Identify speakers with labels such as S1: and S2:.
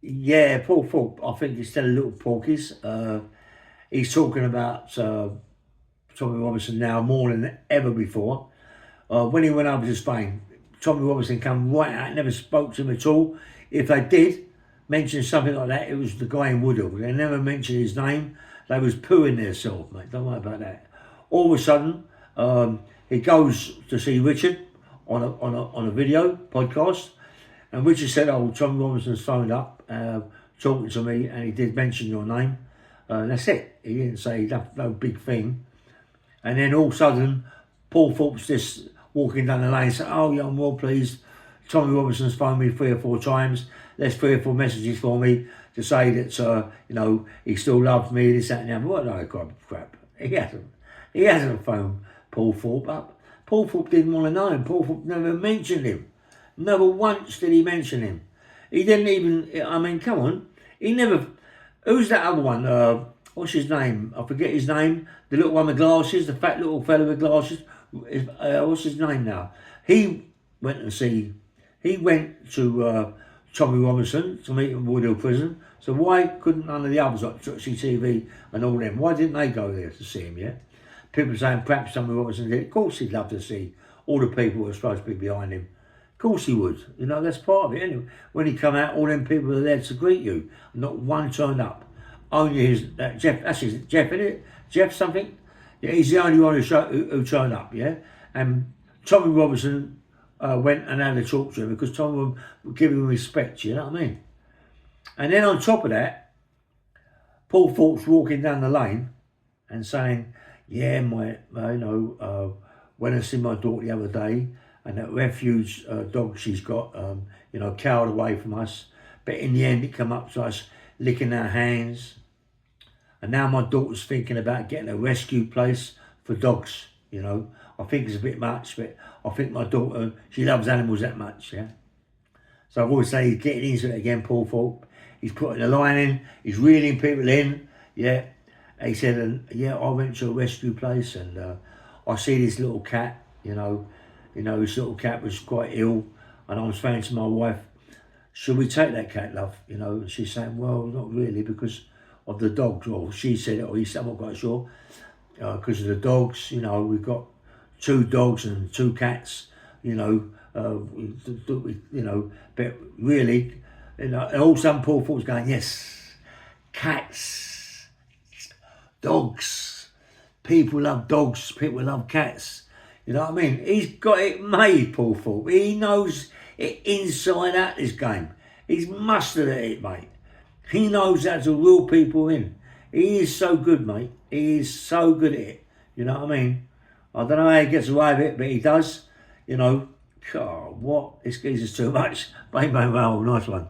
S1: Yeah, Paul Thorpe. I think he's telling little porkies. He's talking about Tommy Robinson now more than ever before. When he went over to Spain, Tommy Robinson came right out, never spoke to him at all. If they did mention something like that, it was the guy in Woodhill. They never mentioned his name. They was pooing themselves, mate. Don't worry about that. All of a sudden, he goes to see Richard on a video podcast, and Richard said, "Oh, Tommy Robinson's phoned up, talking to me, and he did mention your name." That's it. He didn't say no big thing. And then all of a sudden, Paul Thorpe's just walking down the lane saying, "Oh, yeah, I'm well pleased. Tommy Robinson's phoned me 3 or 4 times. There's 3 or 4 messages for me to say that, he still loves me, this, that, and the other." What a load of crap. He hasn't. He hasn't phoned Paul Thorpe up. Paul Thorpe didn't want to know him. Paul Thorpe never mentioned him. Never once did he mention him. He didn't even, I mean, come on. He never, who's that other one? What's his name? I forget his name. The little one with glasses, the fat little fella with glasses. What's his name now? He went to Tommy Robinson to meet him in Woodhill Prison. So why couldn't none of the others, like Trixie TV and all them, why didn't they go there to see him, yeah? People saying perhaps Tommy Robinson did. Of course he'd love to see all the people who are supposed to be behind him. Of course he would. That's part of it. Anyway, when he come out, all them people are there to greet you. Not one turned up. Only his Jeff. That's his Jeff, isn't it? Jeff something. Yeah, he's the only one who turned up. Yeah, and Tommy Robinson went and had a talk to him because Tommy would give him respect. You know what I mean? And then on top of that, Paul Thorpe's walking down the lane and saying, "Yeah, when I see my daughter the other day, and that refuge dog she's got, cowered away from us. But in the end, it come up to us, licking our hands. And now my daughter's thinking about getting a rescue place for dogs. I think it's a bit much, but I think my daughter, she loves animals that much, yeah." So I've always said he's getting into it again, Paul Thorpe. He's putting a line in, he's reeling people in, yeah. He said, I went to a rescue place and I see this little cat, this little cat was quite ill, and I was saying to my wife, "Should we take that cat, love?" And she's saying, "Well, not really because of the dogs." Or she said it, or he said, "I'm not quite sure." Because of the dogs, we've got 2 dogs and 2 cats, but really, and all some Paul Thorpe's going, "Yes, cats, dogs, people love dogs, people love cats." You know what I mean? He's got it made, Paul Thorpe. He knows it inside out, this game. He's mustered at it, mate. He knows how to reel people in. He is so good, mate. He is so good at it. You know what I mean? I don't know how he gets away with it, but he does. God, what? This geezer's too much. Bang, bang, bang. Nice one.